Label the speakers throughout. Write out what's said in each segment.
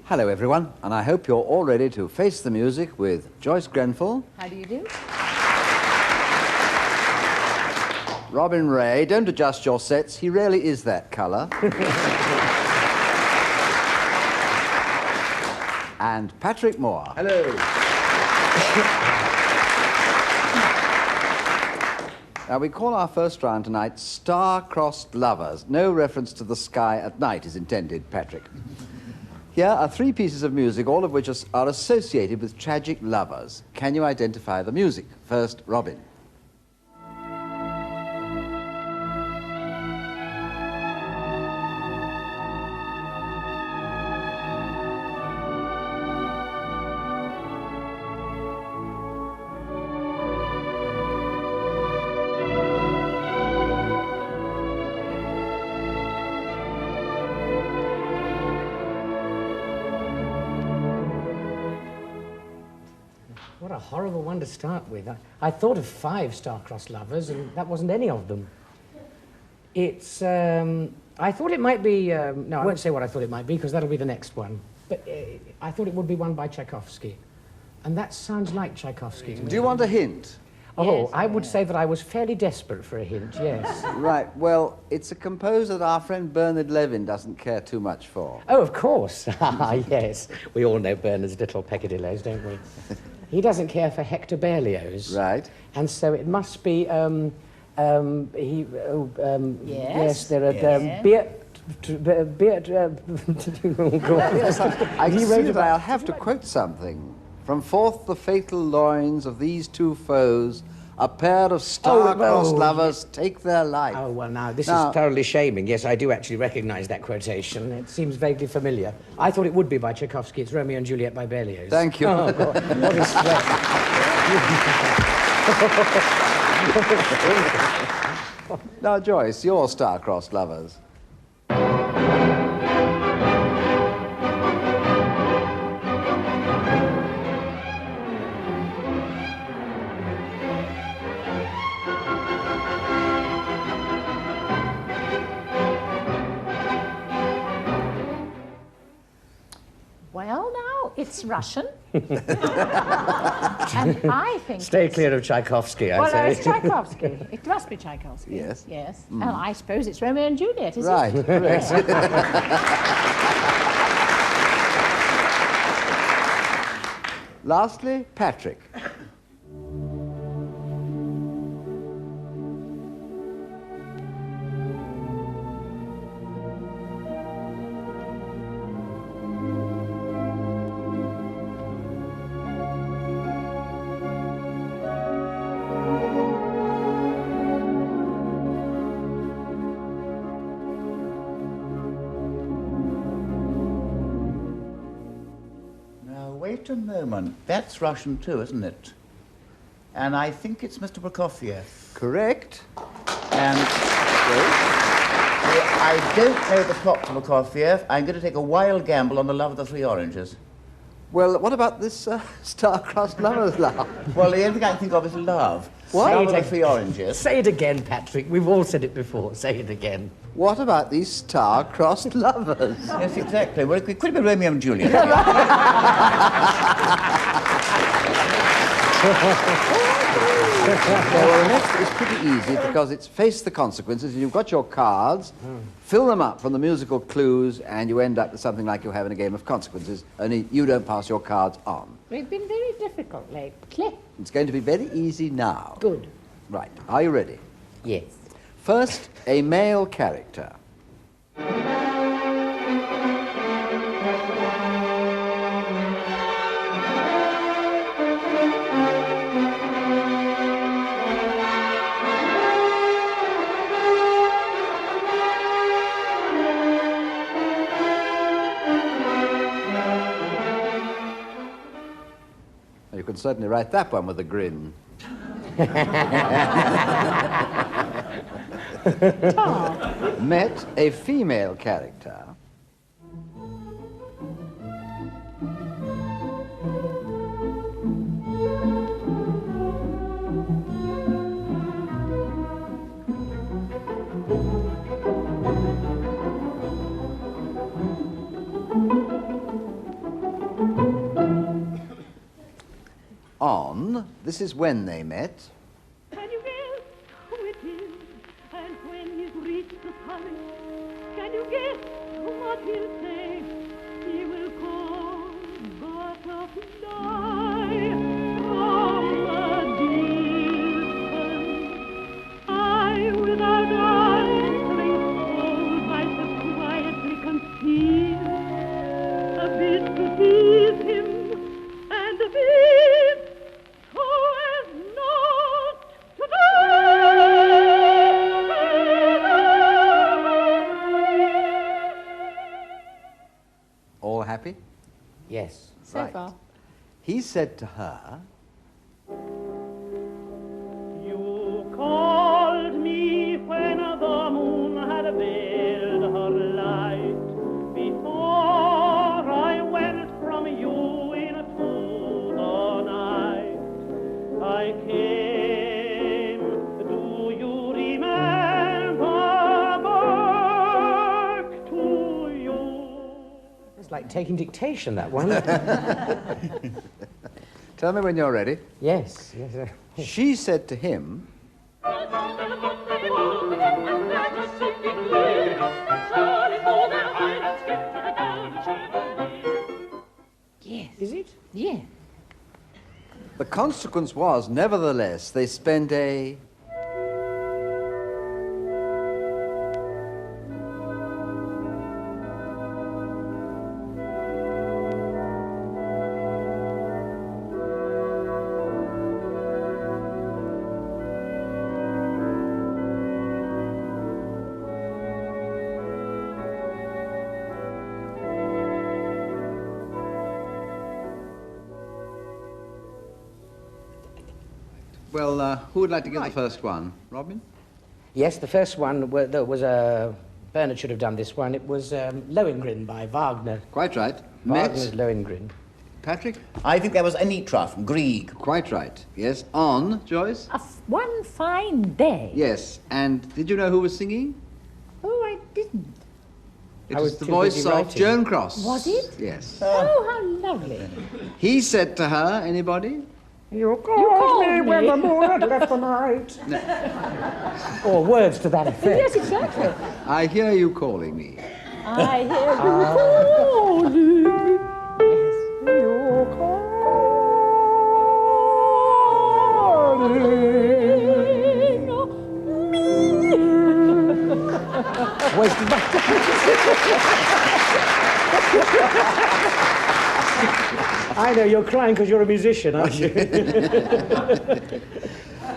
Speaker 1: Hello, everyone, and I hope you're all ready to face the music with Joyce Grenfell.
Speaker 2: How do you do?
Speaker 1: Robin Ray. Don't adjust your sets. He really is that colour. And Patrick Moore.
Speaker 3: Hello.
Speaker 1: Now, we call our first round tonight Starcrossed Lovers. No reference to the sky at night is intended, Patrick. Here are 3 pieces of music, all of which are associated with tragic lovers. Can you identify the music? First, Robin.
Speaker 4: What a horrible one to start with. I thought of 5 star-crossed lovers, and that wasn't any of them. It's, I thought it might be, no, I won't say what I thought it might be, because that'll be the next one. But I thought it would be one by Tchaikovsky. And that sounds like Tchaikovsky to me.
Speaker 1: Do you want a hint?
Speaker 4: Oh,
Speaker 2: Yes,
Speaker 4: I would say that I was fairly desperate for a hint, yes.
Speaker 1: Right, well, it's a composer that our friend Bernard Levin doesn't care too much for.
Speaker 4: Oh, of course. Yes. We all know Bernard's little peccadillos, don't we? He doesn't care for Hector Berlioz.
Speaker 1: Right.
Speaker 4: And so it must be, yes, there are,
Speaker 2: Yes.
Speaker 1: Yes, I see that I'll have to quote something. From forth the fatal loins of these 2 foes, a pair of star-crossed lovers take their life.
Speaker 4: Oh, well, now, this is thoroughly shaming. Yes, I do actually recognise that quotation. It seems vaguely familiar. I thought it would be by Tchaikovsky. It's Romeo and Juliet by Berlioz.
Speaker 1: Thank you.
Speaker 4: Oh, God. What a stretch.
Speaker 1: Now, Joyce, your star-crossed lovers.
Speaker 2: Well, now, it's Russian. And I think
Speaker 4: Stay clear of Tchaikovsky, I
Speaker 2: well,
Speaker 4: say.
Speaker 2: no, it's Tchaikovsky. It must be Tchaikovsky.
Speaker 1: Yes.
Speaker 2: Yes. And I suppose it's Romeo and Juliet, is
Speaker 1: Right,
Speaker 2: it?
Speaker 1: correct. Lastly, Patrick.
Speaker 3: Wait a moment. That's Russian too, isn't it? And I think it's Mr. Prokofiev.
Speaker 1: Correct.
Speaker 3: And I don't know the plot to Prokofiev. I'm going to take a wild gamble on the love of the 3 oranges.
Speaker 1: Well, what about this star-crossed lovers love?
Speaker 3: Well, the only thing I can think of is love.
Speaker 4: What?
Speaker 3: Love of the 3 oranges.
Speaker 4: Say it again, Patrick. We've all said it before. Say it again.
Speaker 1: What about these star-crossed lovers?
Speaker 3: Yes, exactly. Well, it could have been Romeo and Juliet.
Speaker 1: Well, the next is pretty easy because it's face the consequences. You've got your cards, fill them up from the musical clues, and you end up with something like you have in a game of consequences, only you don't pass your cards on.
Speaker 2: We've been very difficult lately.
Speaker 1: It's going to be very easy now.
Speaker 2: Good.
Speaker 1: Right. Are you ready?
Speaker 4: Yes.
Speaker 1: First, a male character. You can certainly write that one with a grin. Met a female character. on, this is when they met.
Speaker 5: Can you guess who it is? And when he's reached the summit, can you guess what he'll say? He will call butterfly from a distance. I, without answering, hold myself quietly concealed, a bit to tease him, and a bit so as not to
Speaker 1: All happy?
Speaker 4: Yes.
Speaker 2: So
Speaker 1: Right.
Speaker 2: far.
Speaker 1: He said to her,
Speaker 5: You called me when the moon had veiled her light. Before I went from you into the night, I came. Do you remember back to you?
Speaker 4: It's like taking dictation, that one.
Speaker 1: tell me when you're ready.
Speaker 4: Yes, yes.
Speaker 1: She said to him,
Speaker 2: Yes.
Speaker 4: Is it?
Speaker 2: Yeah.
Speaker 1: the consequence was, nevertheless, they spent a... Well, who would like to get the first one? Robin?
Speaker 4: Yes, the first one, there was Bernard should have done this one. It was Lohengrin by Wagner.
Speaker 1: Quite right.
Speaker 4: Wagner's
Speaker 1: Met?
Speaker 4: Lohengrin.
Speaker 1: Patrick?
Speaker 3: I think that was Anitra from Grieg.
Speaker 1: Quite right. Yes. On, Joyce?
Speaker 2: One fine day.
Speaker 1: Yes. And did you know who was singing?
Speaker 2: Oh, I didn't.
Speaker 1: It
Speaker 4: I
Speaker 1: was
Speaker 4: was
Speaker 1: the
Speaker 4: too
Speaker 1: voice
Speaker 4: busy
Speaker 1: of
Speaker 4: writing.
Speaker 1: Joan Cross.
Speaker 2: Was it?
Speaker 1: Yes.
Speaker 2: Oh, how lovely.
Speaker 1: He said to her, anybody?
Speaker 4: You
Speaker 2: called me
Speaker 4: when the moon had left the night. Or words to that effect.
Speaker 2: Yes, exactly.
Speaker 1: I hear you calling me.
Speaker 2: I hear you calling. Yes.
Speaker 4: You Wasted my... I know, you're crying because you're a musician, aren't you?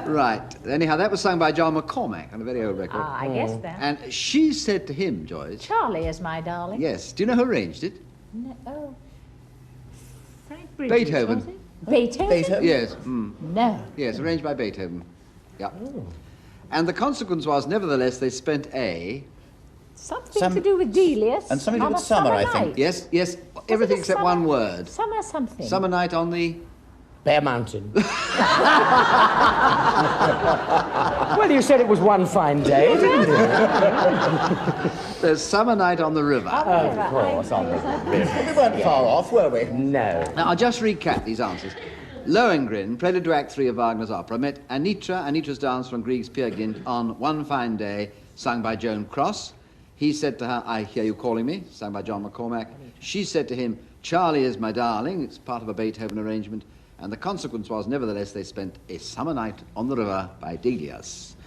Speaker 1: Right. Anyhow, that was sung by John McCormack on a very old record.
Speaker 2: I guess that.
Speaker 1: And she said to him, Joyce,
Speaker 2: Charlie is my darling.
Speaker 1: yes, do you know who arranged it?
Speaker 2: No, oh. Frank Bridges,
Speaker 1: Beethoven.
Speaker 2: was it? Beethoven?
Speaker 3: Beethoven?
Speaker 1: Yes.
Speaker 2: No.
Speaker 1: Yes, arranged by Beethoven. Yeah. And the consequence was, nevertheless, they spent a...
Speaker 2: Something to do with Delius.
Speaker 3: And something to do
Speaker 2: on
Speaker 3: with
Speaker 2: a
Speaker 3: summer, I think.
Speaker 2: night.
Speaker 1: Yes, yes,
Speaker 2: Was
Speaker 1: everything
Speaker 2: it a
Speaker 1: except
Speaker 2: summer-
Speaker 1: one word.
Speaker 2: Summer something.
Speaker 1: Summer night on the...
Speaker 4: Bear Mountain. Well, you said it was one fine day, didn't you?
Speaker 1: There's summer night on the river.
Speaker 2: Of
Speaker 3: course, on the We weren't far off, were we?
Speaker 4: No.
Speaker 1: Now, I'll just recap these answers. Lohengrin, prelude to Act 3 of Wagner's opera, met Anitra's dance from Grieg's Peer Gynt on One Fine Day, sung by Joan Cross. He said to her, I hear you calling me, sung by John McCormack. She said to him, Charlie is my darling. It's part of a Beethoven arrangement. And the consequence was, nevertheless, they spent a summer night on the river by Delius.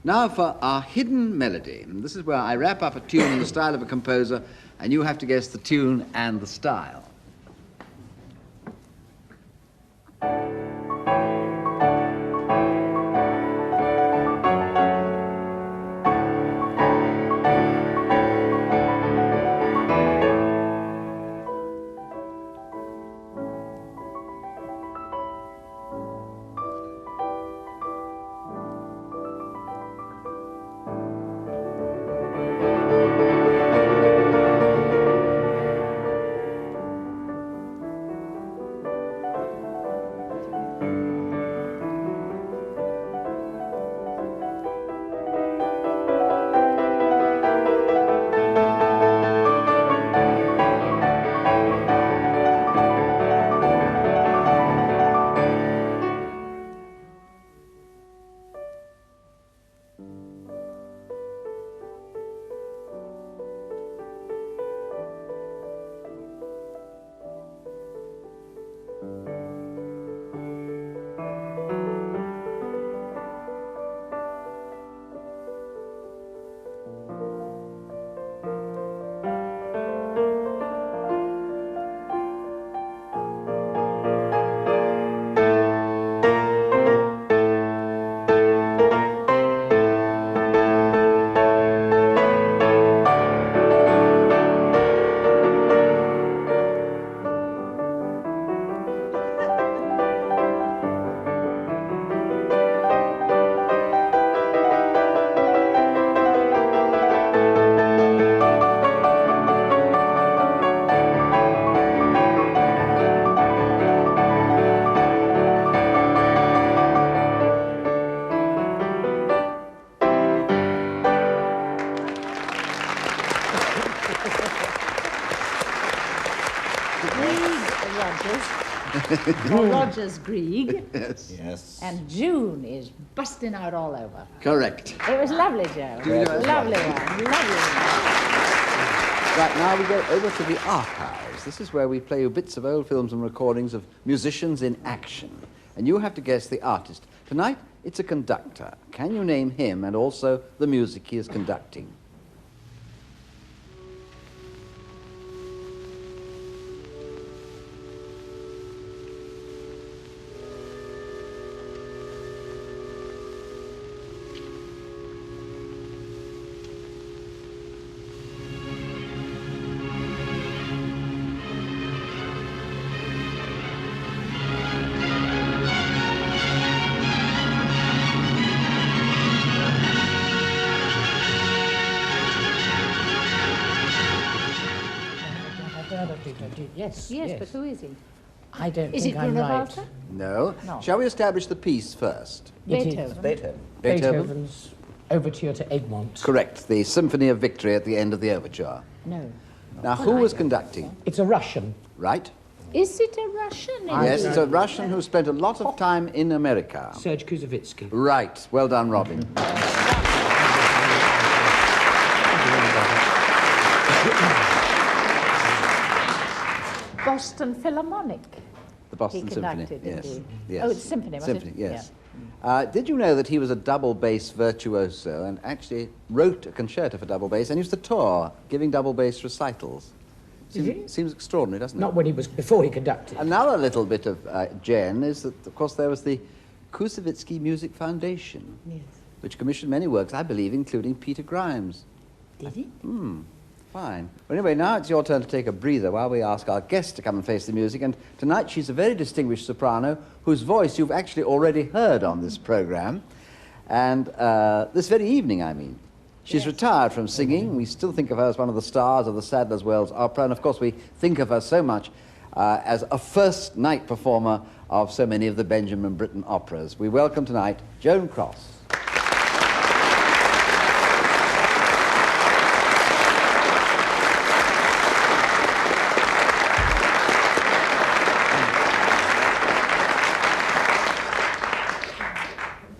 Speaker 1: Now for our hidden melody. And this is where I wrap up a tune in the style of a composer, and you have to guess the tune and the style.
Speaker 2: Rogers. Or Rogers Grieg.
Speaker 1: Yes.
Speaker 3: Yes.
Speaker 2: And June is busting out all over.
Speaker 1: Correct.
Speaker 2: It was lovely, Joe. Lovely one. Lovely one.
Speaker 1: Right, now we go over to the archives. This is where we play you bits of old films and recordings of musicians in action. And you have to guess the artist. Tonight, it's a conductor. Can you name him and also the music he is conducting?
Speaker 4: Yes,
Speaker 2: Yes, but who is he?
Speaker 4: I don't
Speaker 2: Is
Speaker 4: think
Speaker 2: it
Speaker 4: I'm
Speaker 2: Bruno
Speaker 4: right.
Speaker 2: Walter?
Speaker 1: No.
Speaker 2: No.
Speaker 1: Shall we establish the piece first?
Speaker 4: It is
Speaker 2: Beethoven.
Speaker 3: Beethoven.
Speaker 4: Beethoven's Overture to Egmont.
Speaker 1: Correct. The Symphony of Victory at the end of the overture.
Speaker 2: No.
Speaker 1: Now, who was conducting?
Speaker 4: It's a Russian.
Speaker 1: Right?
Speaker 2: Is it a Russian?
Speaker 1: Yes, it's a Russian who spent a lot of time in America.
Speaker 4: Serge Kouzovitsky.
Speaker 1: Right. Well done, Robin.
Speaker 2: Boston Philharmonic.
Speaker 1: The Boston
Speaker 2: He
Speaker 1: Symphony.
Speaker 2: conducted,
Speaker 1: Yes.
Speaker 2: didn't
Speaker 1: Yes.
Speaker 2: Oh, it's symphony, was it?
Speaker 1: Symphony, yes. Did you know that he was a double bass virtuoso and actually wrote a concerto for double bass and used to tour giving double bass recitals? Seems extraordinary, doesn't it?
Speaker 4: Not when he was, before he conducted.
Speaker 1: Another little bit of Jen is that, of course, there was the Koussevitzky Music Foundation,
Speaker 2: Yes.
Speaker 1: which commissioned many works, I believe, including Peter Grimes.
Speaker 2: Did it?
Speaker 1: Fine. Well, anyway, now it's your turn to take a breather while we ask our guest to come and face the music. And tonight she's a very distinguished soprano whose voice you've actually already heard on this program. And this very evening, I mean. She's retired from singing. We still think of her as one of the stars of the Sadler's Wells Opera. And, of course, we think of her so much as a first-night performer of so many of the Benjamin Britten operas. We welcome tonight Joan Cross.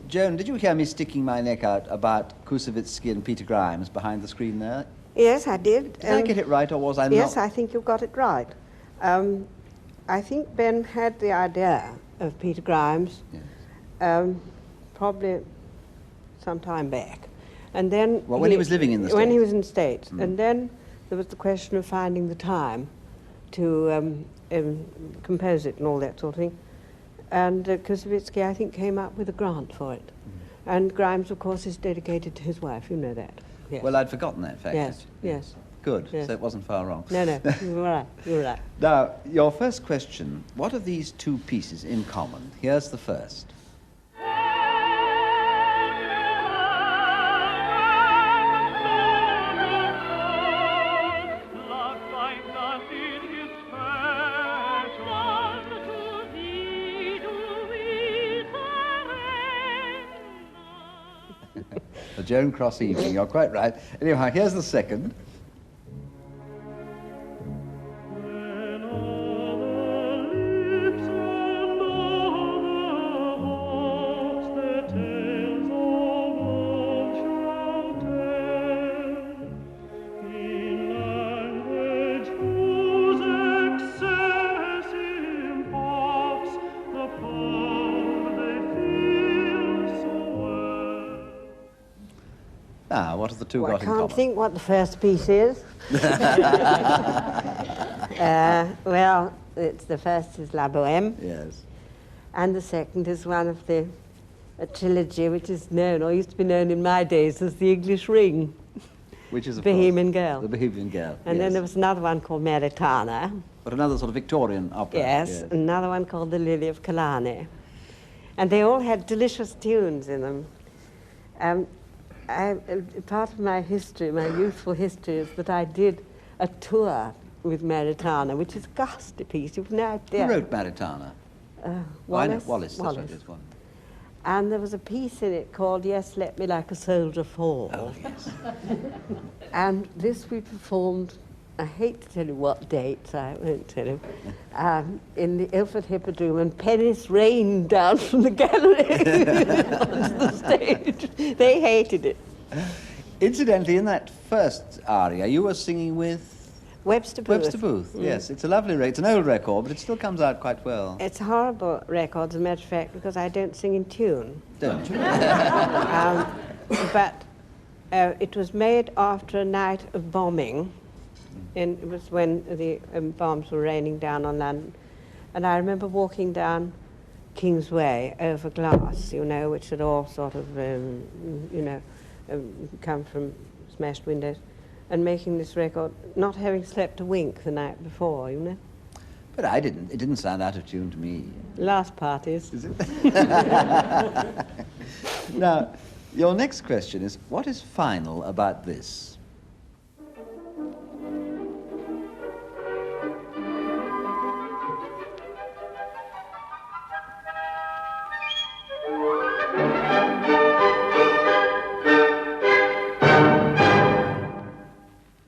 Speaker 1: Joan, did you hear me sticking my neck out about Koussevitzky and Peter Grimes behind the screen there?
Speaker 6: Yes, I did.
Speaker 1: Did I get it right, or was I
Speaker 6: Yes,
Speaker 1: not?
Speaker 6: I think you got it right. I think Ben had the idea of Peter Grimes
Speaker 1: Yes.
Speaker 6: probably some time back. And then
Speaker 1: Well, when he was living in the
Speaker 6: When he
Speaker 1: States.
Speaker 6: was in the States. And then there was the question of finding the time to compose it and all that sort of thing. And Koussevitzky, I think, came up with a grant for it. And Grimes, of course, is dedicated to his wife. You know that. Yes.
Speaker 1: Well, I'd forgotten that fact.
Speaker 6: yes, yes.
Speaker 1: Good,
Speaker 6: Yes.
Speaker 1: so it wasn't far wrong.
Speaker 6: No, no, you were right. You were right.
Speaker 1: Now, your first question, what are these two pieces in common? Here's the first. The Joan Cross evening, you're quite right. Anyhow, here's the second. Now, what have the two
Speaker 6: Well, I
Speaker 1: got in common?
Speaker 6: can't think what the first piece is. Well, the first is La Bohème,
Speaker 1: Yes.
Speaker 6: and the second is one of a trilogy which is known, or used to be known in my days, as the English Ring,
Speaker 1: Which is, of
Speaker 6: Bohemian
Speaker 1: course,
Speaker 6: Girl.
Speaker 1: The Bohemian Girl.
Speaker 6: And
Speaker 1: yes.
Speaker 6: then there was another one called Maritana,
Speaker 1: But another sort of Victorian opera.
Speaker 6: yes, another one called The Lily of Killarney. And they all had delicious tunes in them. Part of my history, my youthful history, is that I did a tour with Maritana, which is a ghastly piece. You've no idea.
Speaker 1: Who wrote Maritana?
Speaker 6: Wallace.
Speaker 1: Wallace. That's right, it's one.
Speaker 6: And there was a piece in it called Yes, Let Me Like a Soldier Fall.
Speaker 1: Oh, yes.
Speaker 6: And this we performed I hate to tell you what dates, I won't tell you, in the Ilford Hippodrome, and pennies rained down from the gallery onto the stage. They hated it.
Speaker 1: Incidentally, in that first aria, you were singing with
Speaker 6: Webster Booth.
Speaker 1: Webster Booth. Yes, it's a lovely it's an old record, but it still comes out quite well.
Speaker 6: It's a horrible record, as a matter of fact, because I don't sing in tune.
Speaker 1: Don't you?
Speaker 6: But it was made after a night of bombing. And it was when the bombs were raining down on London. And I remember walking down Kingsway over glass, you know, which had all sort of, come from smashed windows, and making this record, not having slept a wink the night before, you know.
Speaker 1: But I didn't. It didn't sound out of tune to me.
Speaker 6: Last parties.
Speaker 1: Is it? Now, your next question is, what is final about this?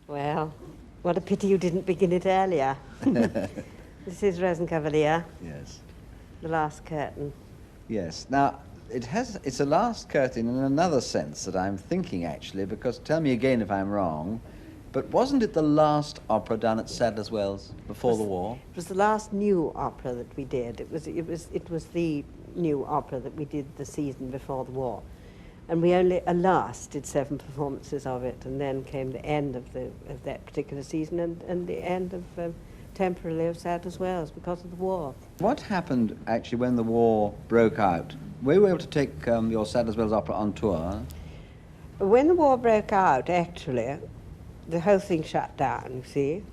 Speaker 6: Well, what a pity you didn't begin it earlier. This is Rosenkavalier,
Speaker 1: Yes.
Speaker 6: the last curtain.
Speaker 1: Yes. Now, it's a last curtain in another sense that I'm thinking, actually, because, tell me again if I'm wrong, but wasn't it the last opera done at Sadler's Wells before the war?
Speaker 6: It was the last new opera that we did. It was the new opera that we did the season before the war. And we only, alas, did 7 performances of it, and then came the end of that particular season and the end of temporarily of Sadler's Wells because of the war.
Speaker 1: What happened, actually, when the war broke out? Were you able to take your Sadler's Wells opera on tour?
Speaker 6: When the war broke out, actually, the whole thing shut down, you see,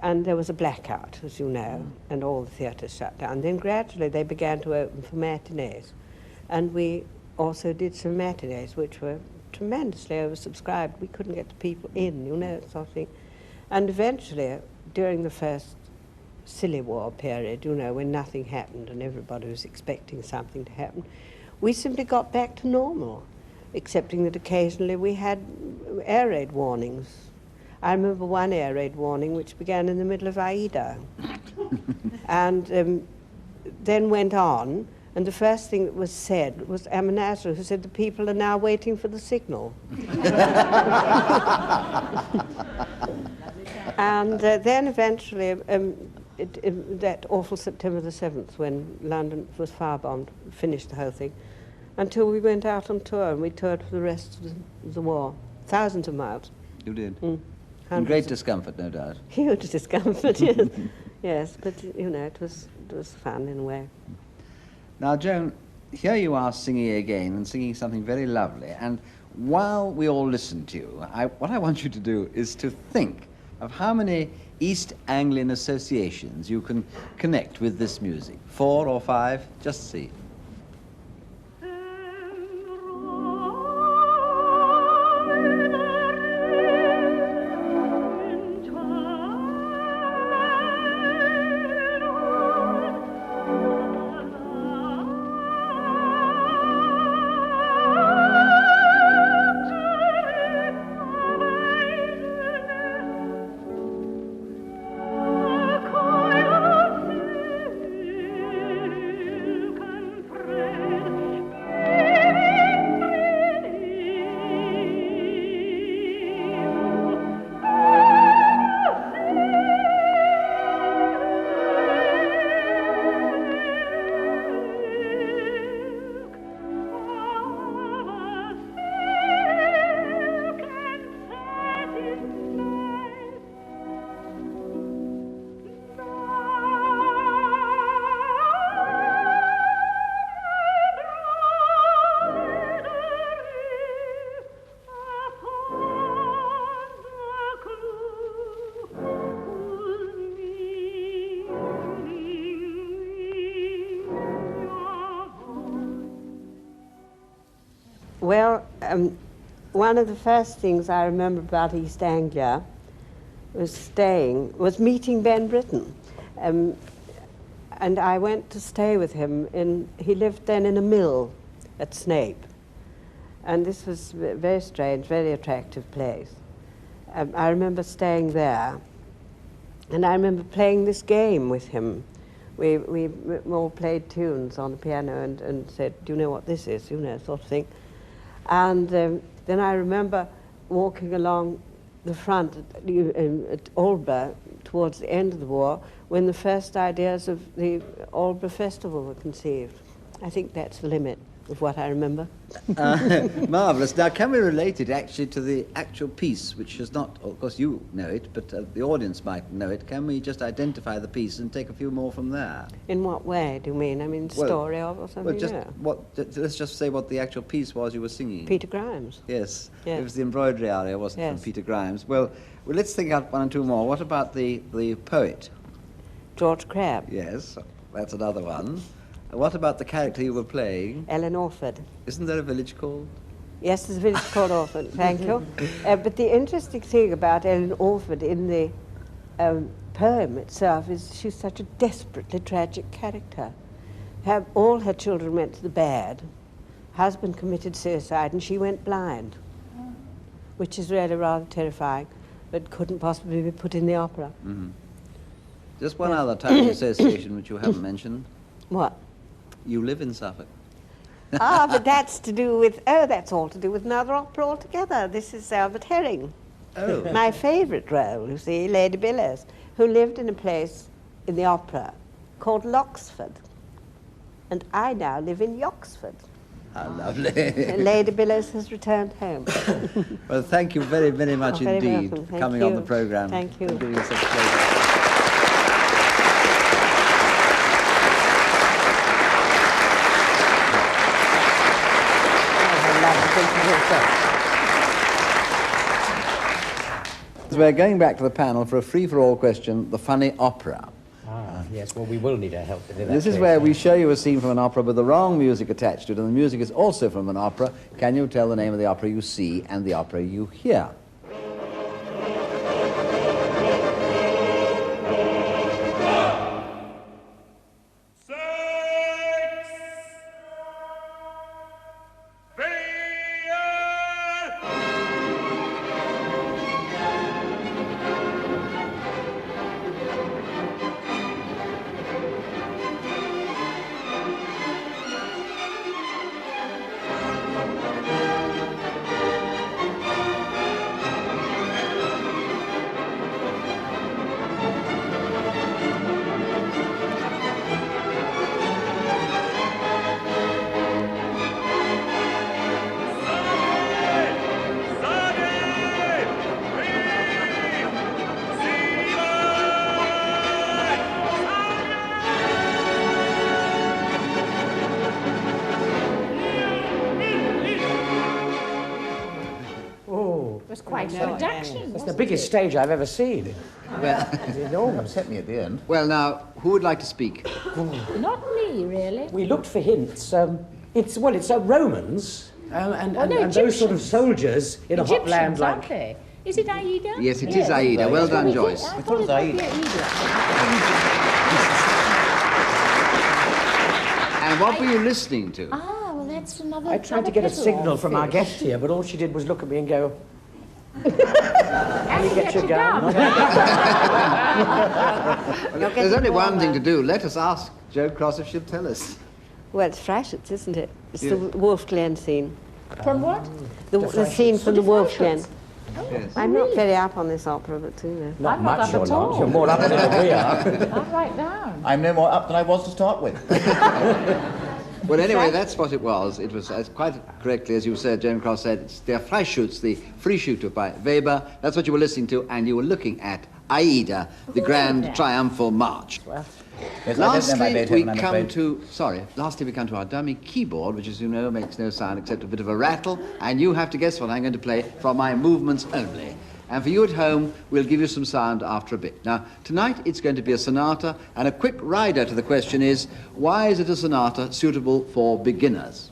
Speaker 6: and there was a blackout, as you know, and all the theatres shut down. Then gradually they began to open for matinees, and we also did some matinees, which were tremendously oversubscribed. We couldn't get the people in, you know, sort of thing. And eventually, during the first silly war period, you know, when nothing happened and everybody was expecting something to happen, we simply got back to normal, excepting that occasionally we had air raid warnings. I remember one air raid warning which began in the middle of Aida and then went on, and the first thing that was said was Amanazar, who said, "The people are now waiting for the signal." And then eventually, that awful September the 7th, when London was firebombed, finished the whole thing, until we went out on tour, and we toured for the rest of the war. Thousands of miles.
Speaker 1: You did. In
Speaker 6: Hundreds
Speaker 1: great
Speaker 6: of-
Speaker 1: discomfort, no doubt.
Speaker 6: Huge discomfort, yes. Yes, but, you know, it was fun in a way.
Speaker 1: Now, Joan, here you are singing again and singing something very lovely. And while we all listen to you, what I want you to do is to think of how many East Anglian associations you can connect with this music. 4 or 5? Just see.
Speaker 6: Well, one of the first things I remember about East Anglia was meeting Ben Britton. And I went to stay with him he lived then in a mill at Snape. And this was very strange, very attractive place. I remember staying there And I remember playing this game with him. We all played tunes on the piano and said, do you know what this is? You know, sort of thing. And then I remember walking along the front at Alba towards the end of the war when the first ideas of the Alba Festival were conceived. I think that's the limit of what I remember.
Speaker 1: Marvellous. Now, can we relate it actually to the actual piece, which is not, of course you know it, but the audience might know it. Can we just identify the piece and take a few more from there?
Speaker 6: In what way do you mean? I mean, story of or something?
Speaker 1: Well, just
Speaker 6: No.
Speaker 1: let's just say what the actual piece was you were singing.
Speaker 6: Peter Grimes.
Speaker 1: Yes.
Speaker 6: Yes.
Speaker 1: It was the embroidery aria, wasn't it,
Speaker 6: Yes.
Speaker 1: from Peter Grimes? Well, let's think out one or two more. What about the poet?
Speaker 6: George Crabbe.
Speaker 1: Yes, that's another one. What about the character you were playing?
Speaker 6: Ellen Orford.
Speaker 1: Isn't there a village called?
Speaker 6: Yes, there's a village called Orford, thank you. But the interesting thing about Ellen Orford in the poem itself is she's such a desperately tragic character. All her children went to the bad. Husband committed suicide and she went blind, which is really rather terrifying, but couldn't possibly be put in the opera.
Speaker 1: Mm-hmm. Just one other type of association which you haven't mentioned.
Speaker 6: What?
Speaker 1: You live in Suffolk.
Speaker 6: But that's to do with, that's all to do with another opera altogether. This is Albert Herring.
Speaker 1: Oh.
Speaker 6: My favourite role, you see, Lady Billers, who lived in a place in the opera called Loxford. And I now live in Yoxford.
Speaker 1: How lovely.
Speaker 6: And Lady Billers has returned home.
Speaker 1: Well, thank you very, very much
Speaker 6: very
Speaker 1: indeed
Speaker 6: welcome.
Speaker 1: for
Speaker 6: Thank
Speaker 1: coming on
Speaker 6: you.
Speaker 1: the programme.
Speaker 6: Thank you.
Speaker 1: And giving us such pleasure. We're going back to the panel for a free-for-all question, the funny opera.
Speaker 4: Yes, well, we will need our help.
Speaker 1: This is where we show you a scene from an opera with the wrong music attached to it, and the music is also from an opera. Can you tell the name of the opera you see and the opera you hear?
Speaker 2: It was quite a production.
Speaker 4: It's the biggest stage I've ever seen.
Speaker 1: Well,
Speaker 4: It's enormous.
Speaker 3: Upset me at the end.
Speaker 1: well, now, who would like to speak?
Speaker 2: Not me, really.
Speaker 4: We looked for hints. It's Romans and
Speaker 2: no,
Speaker 4: those sort of
Speaker 2: Egyptians.
Speaker 4: soldiers in a hot
Speaker 2: Egyptians,
Speaker 4: land
Speaker 2: aren't
Speaker 4: like.
Speaker 2: they? Is it Aida?
Speaker 1: Yes, it is Aida. Well done, Joyce.
Speaker 2: I
Speaker 3: thought it was
Speaker 2: might be
Speaker 3: Aida.
Speaker 1: And what were you listening to?
Speaker 2: Ah, well, that's another.
Speaker 4: I tried to get a signal from our guest here, but all she did was look at me and go,
Speaker 2: And
Speaker 4: get your gun.
Speaker 1: There's only one thing to do. Let us ask Joan Cross if she'll tell us.
Speaker 6: Well, it's Frashets, isn't it? It's
Speaker 1: Yeah.
Speaker 6: the Wolf Glen scene.
Speaker 2: From what?
Speaker 6: The scene from the Wolf Glen.
Speaker 1: Yes.
Speaker 6: I'm not very up on this opera, but you know.
Speaker 4: not
Speaker 2: I'm not
Speaker 4: much
Speaker 2: up
Speaker 4: you're
Speaker 2: at
Speaker 4: not.
Speaker 2: all.
Speaker 4: You're more up on it than we are.
Speaker 2: I'll write down.
Speaker 3: I'm no more up than I was to start with.
Speaker 1: Well, anyway, that's what it was. It was quite correctly, as you said, Joan Cross said, it's Der Freischütz, the Free Shooter by Weber. That's what you were listening to, and you were looking at Aida, the Grand Triumphal March.
Speaker 3: Yes, I don't know my
Speaker 1: Lastly,
Speaker 3: Beethoven,
Speaker 1: we
Speaker 3: I'm
Speaker 1: come
Speaker 3: afraid.
Speaker 1: to our dummy keyboard, which, as you know, makes no sound except a bit of a rattle, and you have to guess what I'm going to play from my movements only. And for you at home, we'll give you some sound after a bit. Now, tonight it's going to be a sonata, and a quick rider to the question is, why is it a sonata suitable for beginners?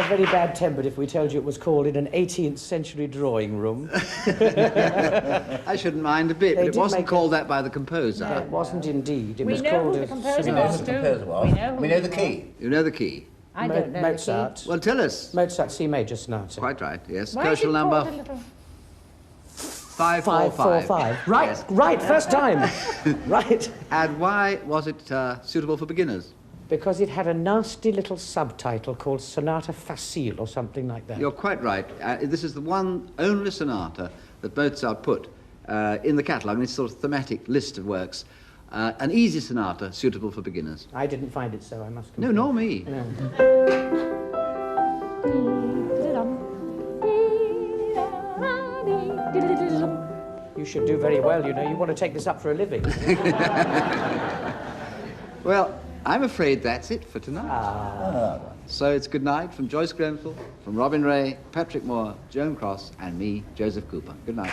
Speaker 4: got very bad-tempered if we told you it was called in an 18th century drawing room.
Speaker 1: I shouldn't mind a bit,
Speaker 4: They
Speaker 1: but it
Speaker 4: did
Speaker 1: wasn't
Speaker 4: make
Speaker 1: called that by the composer.
Speaker 4: It wasn't indeed. It
Speaker 2: We
Speaker 4: was
Speaker 2: know
Speaker 4: called
Speaker 2: who the
Speaker 4: a
Speaker 2: composer
Speaker 3: We know
Speaker 2: was
Speaker 3: who the
Speaker 2: too.
Speaker 3: composer was.
Speaker 2: We know who
Speaker 3: We know
Speaker 2: he
Speaker 3: the
Speaker 2: was.
Speaker 3: key.
Speaker 1: You know the key?
Speaker 2: I don't know the key.
Speaker 4: Mozart.
Speaker 1: Well, tell us.
Speaker 4: Mozart C major sonata.
Speaker 1: Quite right, yes.
Speaker 2: Why is it
Speaker 1: Crucial number
Speaker 2: called a little...
Speaker 1: 545.
Speaker 4: Right,
Speaker 1: Yes.
Speaker 4: right, first time. Right.
Speaker 1: And why was it suitable for beginners?
Speaker 4: Because it had a nasty little subtitle called Sonata Facile or something like that.
Speaker 1: You're quite right. This is the one only sonata that Mozart put in the catalogue, in this sort of thematic list of works. An easy sonata suitable for beginners.
Speaker 4: I didn't find it so, I must confess.
Speaker 1: No, nor me.
Speaker 4: No. You should do very well, you know. You want to take this up for a living.
Speaker 1: Well, I'm afraid that's it for tonight. So it's good night from Joyce Grenfell, from Robin Ray, Patrick Moore, Joan Cross, and me, Joseph Cooper. Good night.